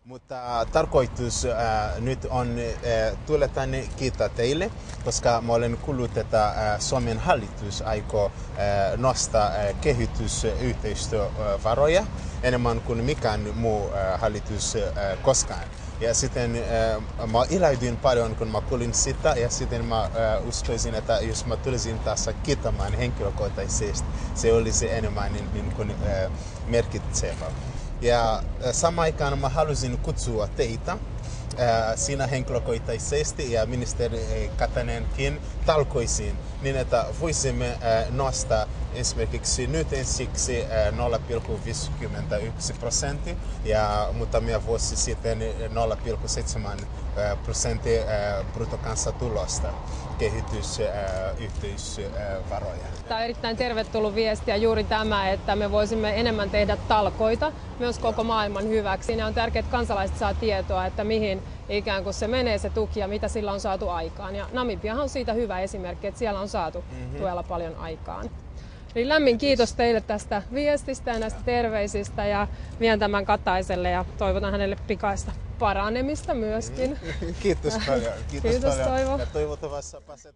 Mutta tarkoitus nyt on tulla tänne kiittää teille, koska mä olen kuullut, että Suomen hallitus aikoo nostaa kehitysyhteistyövaroja enemmän kuin mikään muu hallitus koskaan. Ja sitten mä ilahdin paljon, kun mä kuulin sitä, ja sitten mä uskoisin, että jos mä tulisin taas kiittämään henkilökohtaisesti, se olisi enemmän niin kuin merkitsevä. Ja samaan aikaan mä halusin kutsua teitä siinä henkilökohtaisesti ja ministeri Katanenkin talkoisiin niin, että voisimme nostaa esimerkiksi nyt ensiksi 0,51%, mutta me vuosi sitten 0,7% bruttokansantulosta kehitysyhteisvaroja. Tämä on erittäin tervetullut viesti ja juuri tämä, että me voisimme enemmän tehdä talkoita myös koko maailman hyväksi. Siinä on tärkeää, että kansalaiset saa tietoa, että mihin ikään kuin se menee se tuki ja mitä sillä on saatu aikaan. Ja Namibiahan on siitä hyvä esimerkki, että siellä on saatu tuella paljon aikaan. Eli lämmin kiitos teille tästä viestistä ja näistä terveisistä ja vien tämän Kataiselle ja toivotan hänelle pikaista paranemista myöskin. Kiitos paljon. Kiitos Toivo. Ja toivottavasti pääset